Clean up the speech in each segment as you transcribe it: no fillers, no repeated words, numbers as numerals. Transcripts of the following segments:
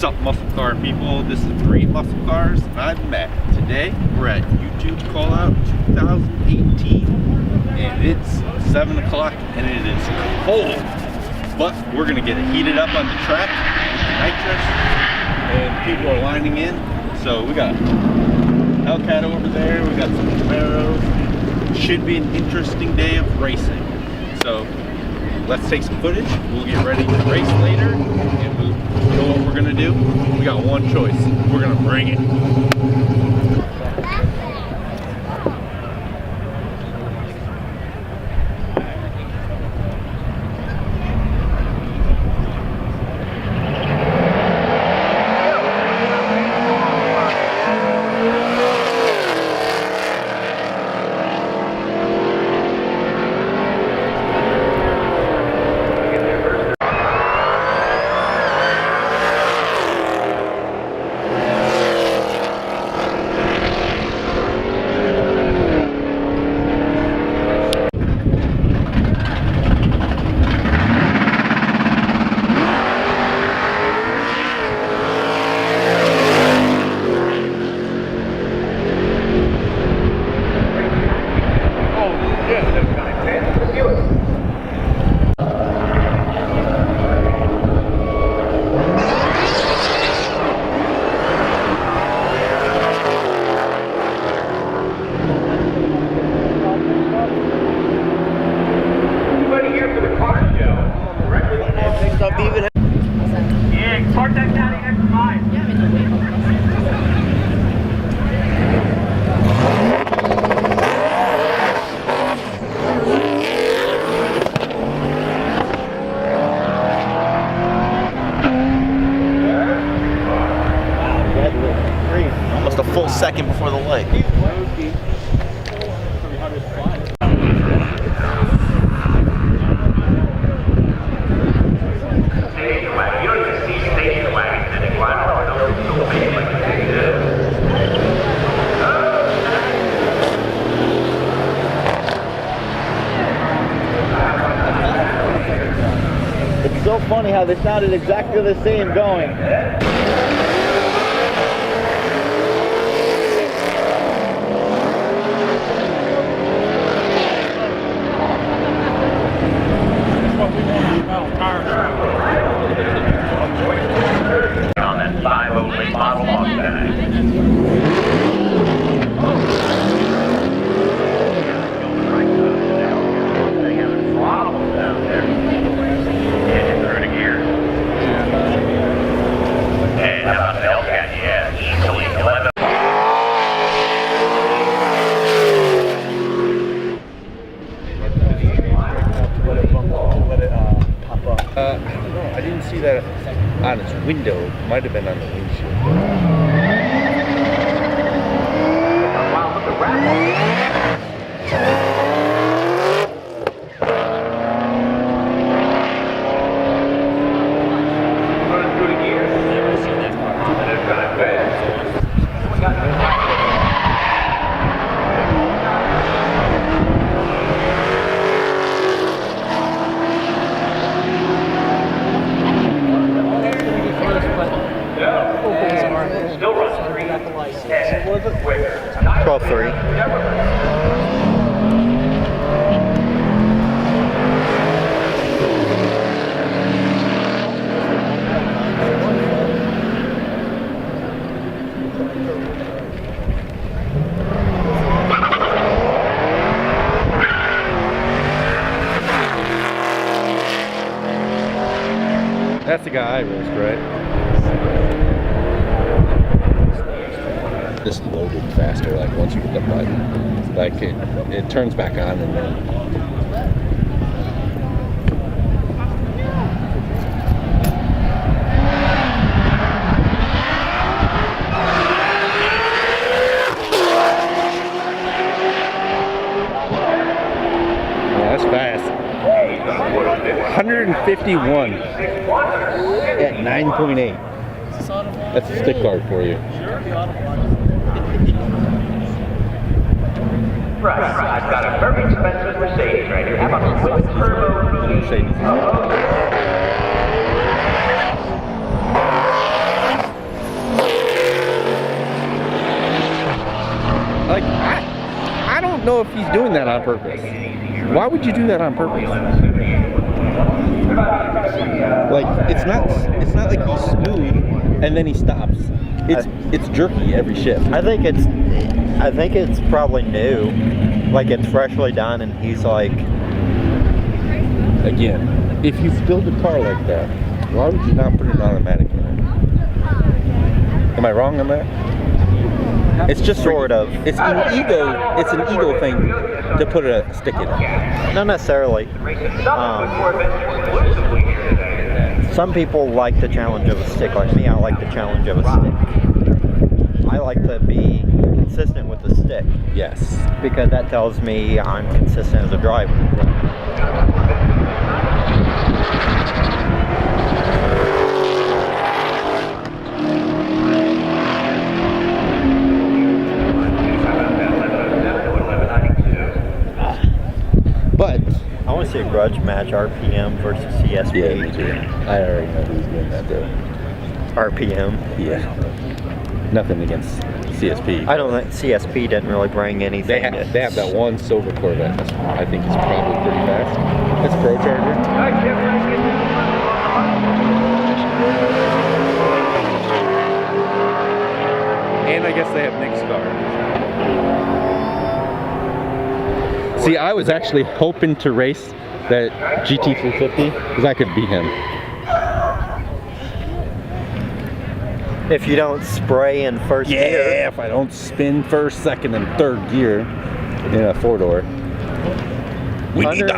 What's up, muscle car people? This is 3 Muscle Cars, and I'm Matt. Today we're at YouTube CALLOUT 2018, and it's 7 o'clock, and it is cold. But we're gonna get it heated up on the track with the nitrous, and people are lining in. So we got Hellcat over there. We got some Camaros. Should be an interesting day of racing. So let's take some footage. We'll get ready to race later, and we'll know what we're gonna do. We got one choice. We're gonna bring it. Almost a full second before the light. It's so funny how they sounded exactly the same going. On that 508 model Mustang. They have a throttle down there. Getting through the gear. And how about the Hellcat? Yeah, easily 11. I don't know. I didn't see that on its window. It might have been on the windshield. Wow, look at that. Running through the gears. Never seen that car. And it's kind of fast. We got still runs 3, 12.3. That's the guy I raced, right? This loaded faster, like once you hit the button, like it turns back on and then. Yeah, that's fast. 151 at 9.8. That's a stick guard for you. Right, I've got a very expensive Mercedes right here. How about a twin turbo Mercedes. know if he's doing that on purpose. Why would you do that on purpose? Like, it's not like he's smooth and then he stops. It's jerky every shift. I think it's probably new. Like, it's freshly done and he's like, again, if you build a car like that, why would you not put an automatic in it? Am I wrong on that? It's just sort of. It's an ego thing to put a stick in it. Not necessarily. Some people like the challenge of a stick. Like me, I like the challenge of a stick. I like to be consistent with the stick. Yes. Because that tells me I'm consistent as a driver. But I want to see a grudge match RPM versus CSP. yeah, me too. I already know who's doing that though. RPM. Yeah. Nothing against CSP. I don't think CSP didn't really bring anything. They have that one silver Corvette. I think it's probably pretty fast. It's a Pro Charger. And I guess they have Nick's car. See, I was actually hoping to race that GT350 because I could beat him. If you don't spray in first gear. Yeah, if I don't spin first, second, and third gear in a four-door. We need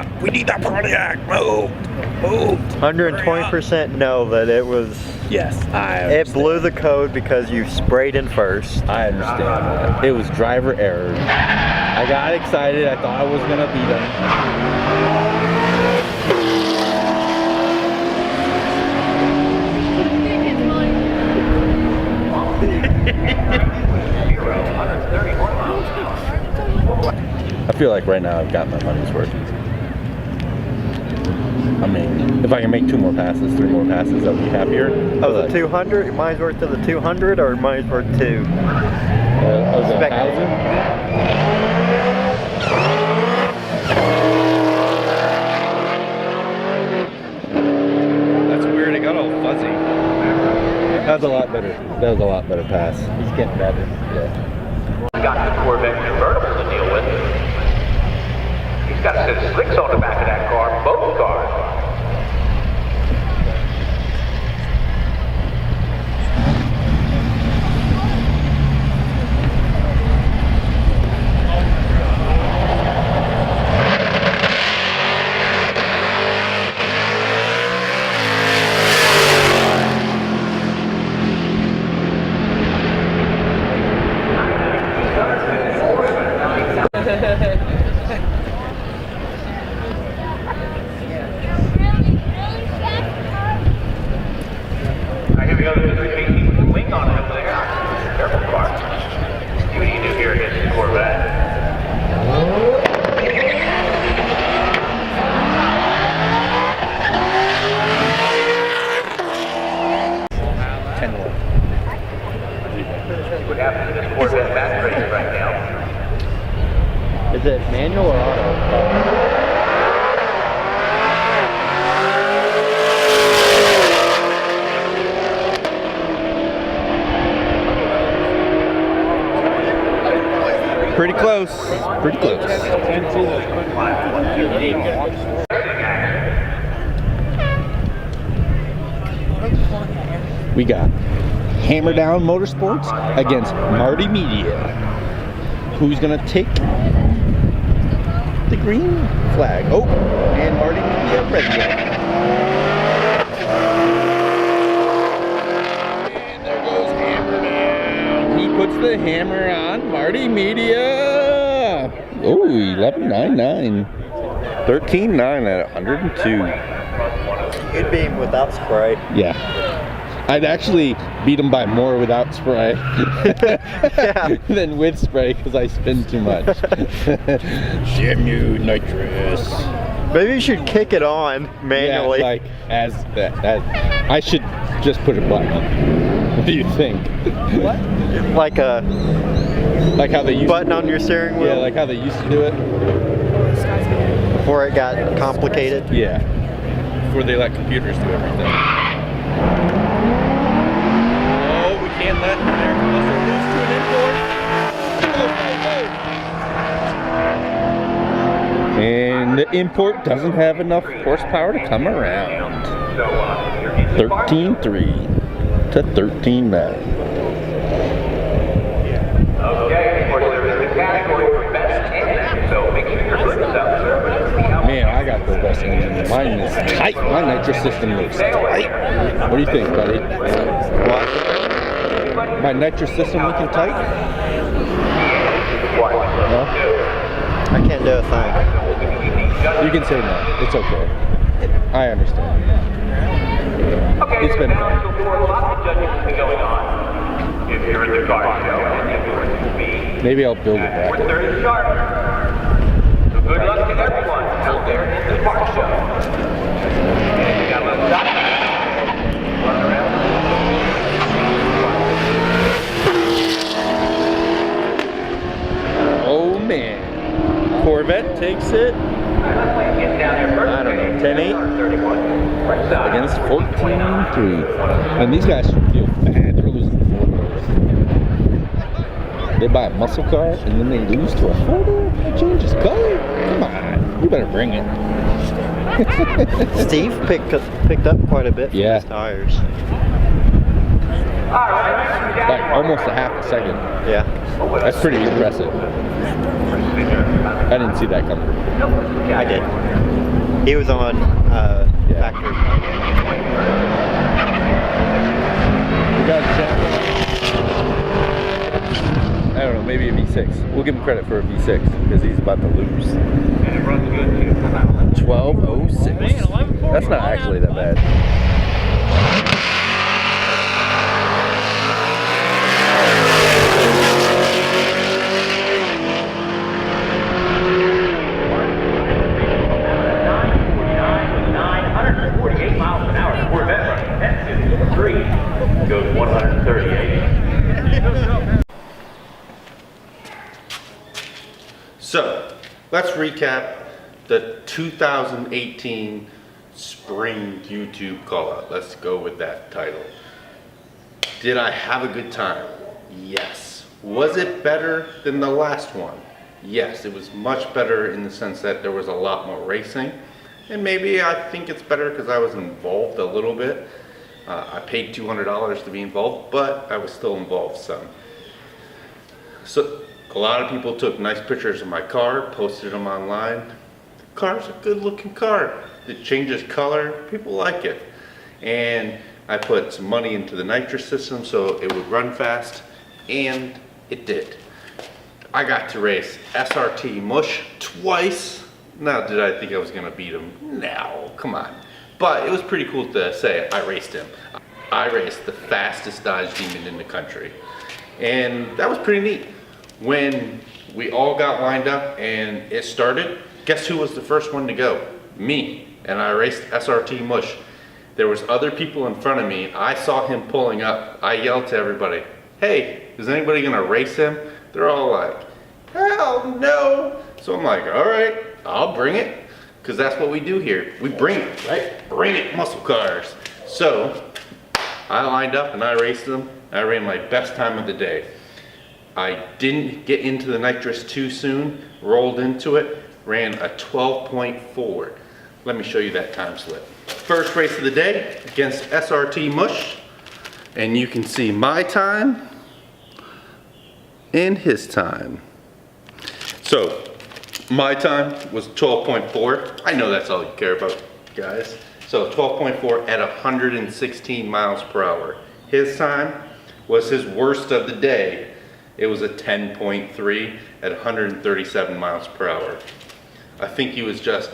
that Pontiac. Move. 120% know that it was. Yes, It blew the code because you sprayed in first. I understand that. It was driver error. I got excited. I thought I was gonna beat him. I feel like right now I've got my money's worth. I mean, if I can make 2 more passes, 3 more passes, I'll be happier. Oh, the 200? Mine's worth to the 200 or mine's worth to? Of the 1,000? That's weird. It got all fuzzy. That was a lot better. That was a lot better pass. He's getting better. Yeah. Got the Corvette convertible to deal with. He's got a set of slicks on the back of that car, both cars. Here we go, the 350 with the wing on it over there. Careful, car. See what you do here against the Corvette. 10 more. What happens to this Corvette match race right now? Is it manual or auto? Pretty close. Pretty close. We got Hammer Down Motorsports against Marty Media. Who's gonna take the green flag? Oh, and Marty Media red flag. And there goes Hammer Down. He puts the hammer on Marty Media. Oh, 11.99. 13.9 at 102. You'd be without spray. Yeah. I'd actually beat him by more without spray than with spray because I spin too much. Simu nitrous. Maybe you should kick it on manually. Yeah, like as I should just put a button on. What do you think? What? Like a Like how they used button on your steering wheel. Yeah, like how they used to do it. Before it got complicated. Yeah. Before they let computers do everything. Oh, we can't let American muscle lose to an import. And the import doesn't have enough horsepower to come around. 13.3 to 13.9. Okay, of course, there is the category for best engine, so make sure your hood is up. Man, I got the best engine. Mine is tight. My nitrous system is tight. What do you think, buddy? What? My nitrous system looking tight? No? I can't do a thing. You can say no. It's okay. I understand. Okay, It's been now fun. lots of judging has been going on. If you're in the car show, and if you're in the Maybe I'll build it back. 4:30 sharp. So good luck to everyone out there in the car show. And you got a little shot. Run around. Oh man. Corvette takes it. Get down there first. I don't know, 10-8 Right side. against 14-3. And these guys should feel bad. They're losing 4 cars. They buy a muscle car and then they lose to a 4-door. It changes color. Come on, you better bring it. Steve picked up quite a bit from Yeah. his tires. Like almost a half a second. Yeah. That's pretty impressive. I didn't see that coming. I did. He was on factory. We got a check. I don't know, maybe a V6. We'll give him credit for a V6 because he's about to lose. 12.06. That's not actually that bad. Goes 138. So, let's recap the 2018 Spring YouTube Callout. Let's go with that title. Did I have a good time? Yes. Was it better than the last one? Yes, it was much better in the sense that there was a lot more racing. And maybe I think it's better because I was involved a little bit. I paid $200 to be involved, but I was still involved some. So a lot of people took nice pictures of my car, posted them online. The car's a good looking car. It changes color, people like it. And I put some money into the nitrous system so it would run fast, and it did. I got to race SRTmush twice. Now, did I think I was gonna beat him? No, come on. But it was pretty cool to say I raced him. I raced the fastest Dodge Demon in the country. And that was pretty neat. When we all got lined up and it started, guess who was the first one to go? Me. And I raced SRTmush. There was other people in front of me. I saw him pulling up. I yelled to everybody, hey, is anybody gonna race him? They're all like, hell no. So I'm like, all right, I'll bring it. Because that's what we do here. We bring it, right? Bring it, muscle cars. So I lined up and I raced them. I ran my best time of the day. I didn't get into the nitrous too soon, rolled into it, ran a 12.4. Let me show you that time slip. First race of the day against SRTmush. And you can see my time and his time. So my time was 12.4. I know that's all you care about, guys. So 12.4 at 116 miles per hour. His time was his worst of the day. It was a 10.3 at 137 miles per hour. I think he was just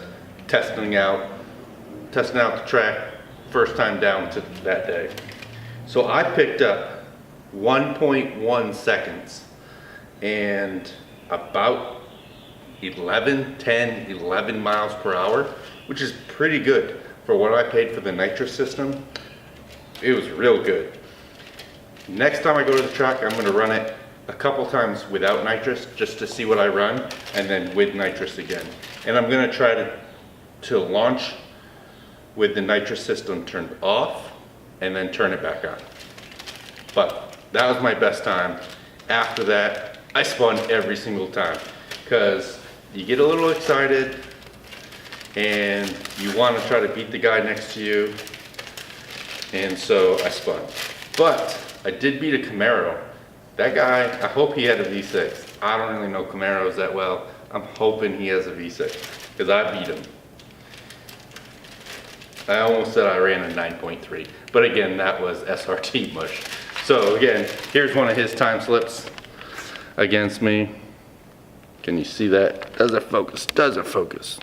testing out the track, first time down to that day. So I picked up 1.1 seconds and about 11 miles per hour, which is pretty good for what I paid for the nitrous system. It was real good. Next time I go to the track, I'm gonna run it a couple times without nitrous just to see what I run, and then with nitrous again. And I'm gonna try to launch with the nitrous system turned off and then turn it back on. But that was my best time. After that, I spun every single time because you get a little excited and you want to try to beat the guy next to you. And so I spun. But I did beat a Camaro. That guy, I hope he had a V6. I don't really know Camaros that well. I'm hoping he has a V6 because I beat him. I almost said I ran a 9.3, but again, that was SRTmush. So again, here's one of his time slips against me. Can you see that? Does it focus? Does it focus?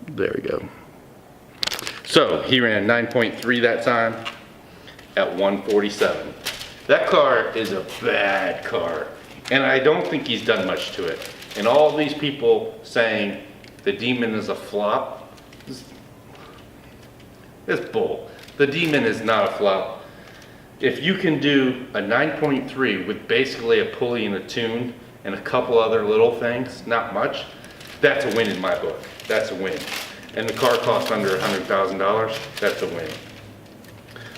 There we go. So he ran 9.3 that time at 147. That car is a bad car, and I don't think he's done much to it. And all these people saying the Demon is a flop, it's bull. The Demon is not a flop. If you can do a 9.3 with basically a pulley and a tune and a couple other little things, not much, that's a win in my book. That's a win. And the car costs under $100,000, that's a win.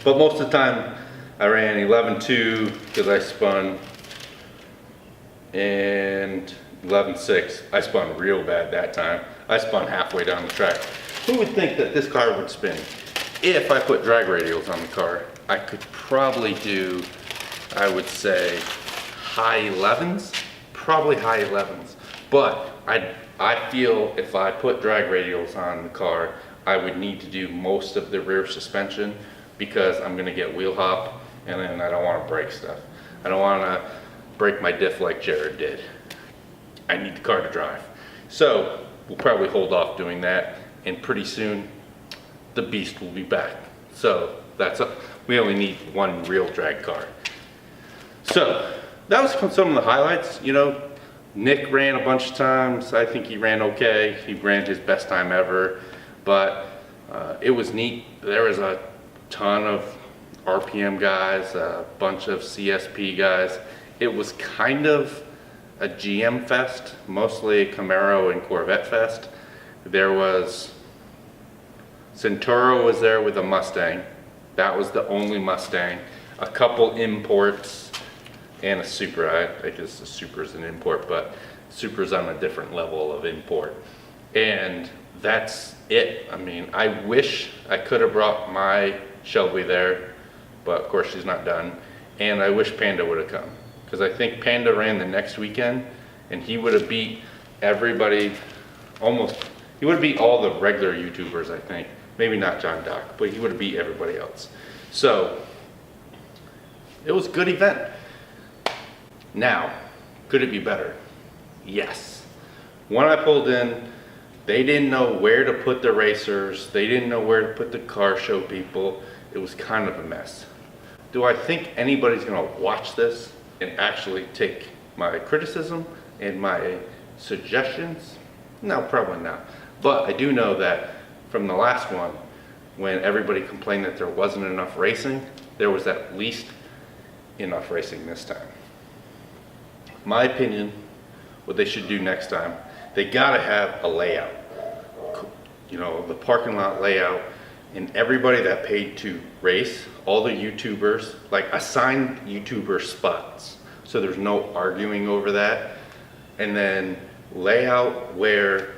But most of the time, I ran 11.2 because I spun, and 11.6. I spun real bad that time. I spun halfway down the track. Who would think that this car would spin? If I put drag radials on the car, I could probably do, I would say, high 11s, probably high 11s. But I feel if I put drag radials on the car, I would need to do most of the rear suspension because I'm gonna get wheel hop, and then I don't wanna break stuff. I don't wanna break my diff like Jared did. I need the car to drive. So we'll probably hold off doing that, and pretty soon, the beast will be back. So we only need one real drag car. So that was some of the highlights. You know, Nick ran a bunch of times. I think he ran okay. He ran his best time ever, but it was neat. There was a ton of RPM guys, a bunch of CSP guys. It was kind of a GM fest, mostly Camaro and Corvette fest. There was Centauro was there with a Mustang. That was the only Mustang. A couple imports and a Supra. I guess the Supra's an import, but Supra's on a different level of import. And that's it. I mean, I wish I could have brought my Shelby there, but of course she's not done. And I wish Panda would have come, because I think Panda ran the next weekend and he would have beat everybody almost. He would have beat all the regular YouTubers, I think. Maybe not John Doc, but he would have beat everybody else. So it was a good event. Now, could it be better? Yes. When I pulled in, they didn't know where to put the racers. They didn't know where to put the car show people. It was kind of a mess. Do I think anybody's gonna watch this and actually take my criticism and my suggestions? No, probably not. But I do know that from the last one, when everybody complained that there wasn't enough racing, there was at least enough racing this time. My opinion, what they should do next time, they gotta have a layout. You know, the parking lot layout, and everybody that paid to race, all the YouTubers, like assign YouTuber spots. So there's no arguing over that. And then lay out where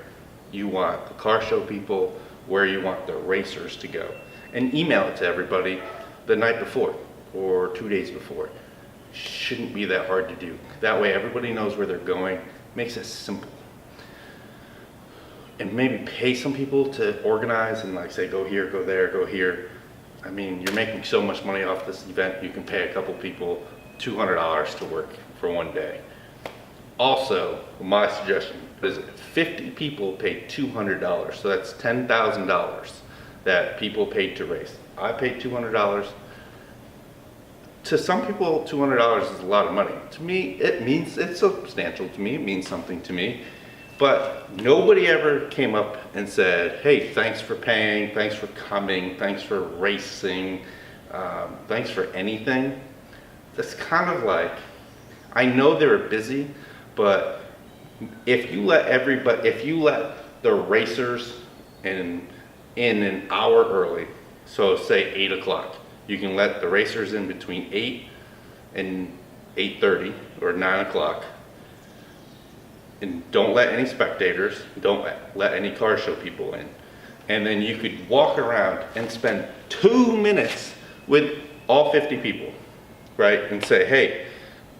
you want the car show people, where you want the racers to go, and email it to everybody the night before or 2 days before. Shouldn't be that hard to do. That way everybody knows where they're going. Makes it simple. And maybe pay some people to organize and like say, go here, go there, go here. I mean, you're making so much money off this event, you can pay a couple people $200 to work for one day. Also, my suggestion is 50 people paid $200, so that's $10,000 that people paid to race. I paid $200. To some people, $200 is a lot of money. To me, it's substantial to me, it means something to me. But nobody ever came up and said, hey, thanks for paying, thanks for coming, thanks for racing, thanks for anything. That's kind of like, I know they were busy, but if you let the racers in an hour early, so say 8 o'clock, you can let the racers in between 8 and 8:30 or 9 o'clock, and don't let any spectators, don't let any car show people in. And then you could walk around and spend 2 minutes with all 50 people, right? And say, hey,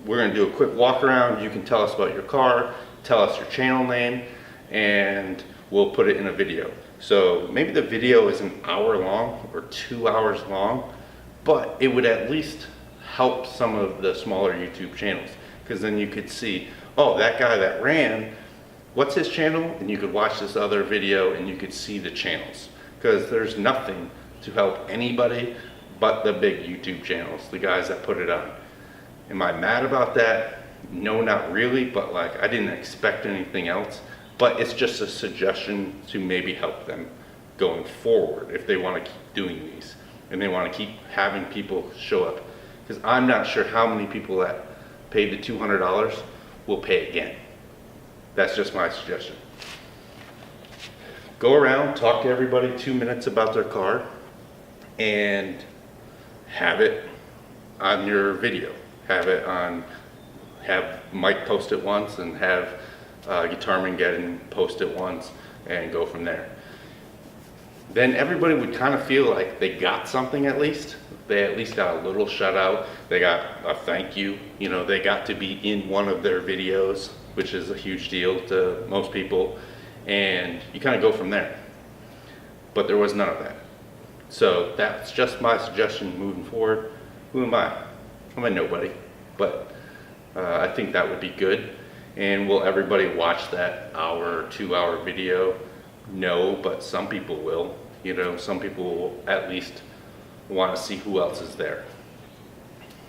we're gonna do a quick walk around. You can tell us about your car, tell us your channel name, and we'll put it in a video. So maybe the video is an hour long or 2 hours long, but it would at least help some of the smaller YouTube channels, because then you could see, oh, that guy that ran, what's his channel? And you could watch this other video and you could see the channels, because there's nothing to help anybody but the big YouTube channels, the guys that put it on. Am I mad about that? No, not really, but like I didn't expect anything else. But it's just a suggestion to maybe help them going forward if they want to keep doing these and they want to keep having people show up. Because I'm not sure how many people that paid the $200 will pay again. That's just my suggestion. Go around, talk to everybody 2 minutes about their car, and have it on your video. Have Mike post it once, and have Guitarman get and post it once, and go from there. Then everybody would kind of feel like they got something at least. They at least got a little shout out. They got a thank you. You know, they got to be in one of their videos, which is a huge deal to most people. And you kind of go from there. But there was none of that. So that's just my suggestion moving forward. Who am I? I'm a nobody. But I think that would be good. And will everybody watch that hour, 2 hour video? No, but some people will. You know, some people will at least want to see who else is there.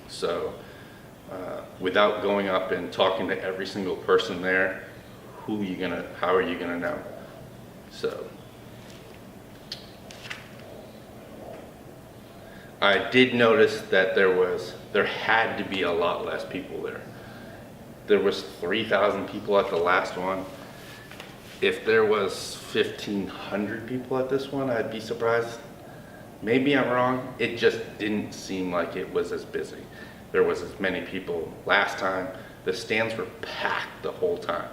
So without going up and talking to every single person there, how are you gonna know? So I did notice that there had to be a lot less people there. There was 3,000 people at the last one. If there was 1,500 people at this one, I'd be surprised. Maybe I'm wrong. It just didn't seem like it was as busy. There was as many people last time. The stands were packed the whole time.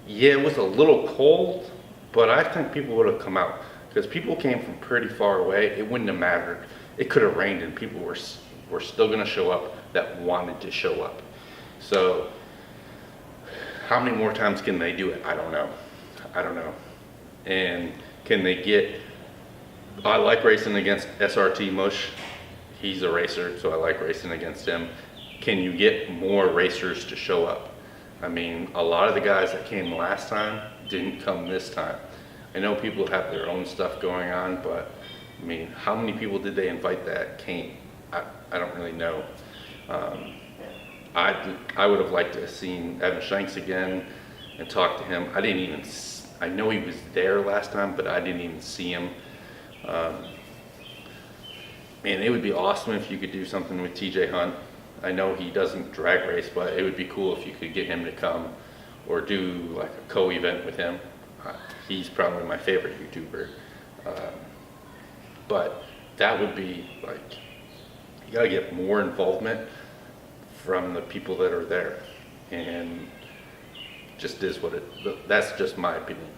Yeah, it was a little cold, but I think people would have come out, because people came from pretty far away. It wouldn't have mattered. It could have rained and people were still gonna show up that wanted to show up. So how many more times can they do it? I don't know. And can they get, I like racing against SRTmush. He's a racer, so I like racing against him. Can you get more racers to show up? I mean, a lot of the guys that came last time didn't come this time. I know people have their own stuff going on, but I mean, how many people did they invite that came? I don't really know. I would have liked to have seen Evan Shanks again and talk to him. I know he was there last time, but I didn't even see him. Man, it would be awesome if you could do something with TJ Hunt. I know he doesn't drag race, but it would be cool if you could get him to come or do like a co-event with him. He's probably my favorite YouTuber. But that would be like, you gotta get more involvement from the people that are there. And just is what that's just my opinion.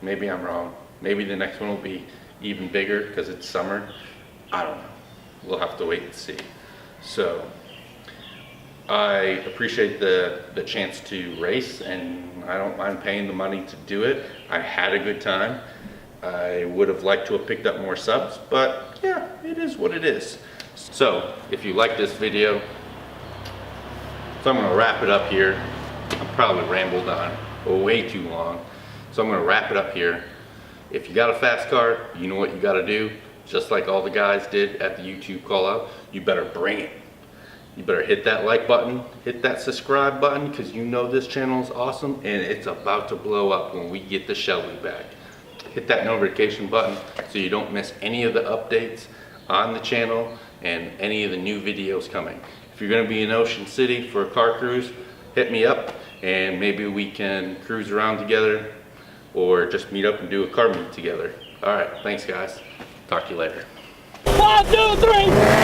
Maybe I'm wrong. Maybe the next one will be even bigger because it's summer. I don't know. We'll have to wait and see. So I appreciate the chance to race, and I don't mind paying the money to do it. I had a good time. I would have liked to have picked up more subs, but yeah, it is what it is. So if you like this video, so I'm gonna wrap it up here. I probably rambled on way too long. So I'm gonna wrap it up here. If you got a fast car, you know what you gotta do. Just like all the guys did at the YouTube call out, you better bring it. You better hit that like button, hit that subscribe button, because you know this channel is awesome and it's about to blow up when we get the Shelby back. Hit that notification button so you don't miss any of the updates on the channel and any of the new videos coming. If you're gonna be in Ocean City for a car cruise, hit me up and maybe we can cruise around together or just meet up and do a car meet together. All right, thanks guys. Talk to you later. 1, 2, 3.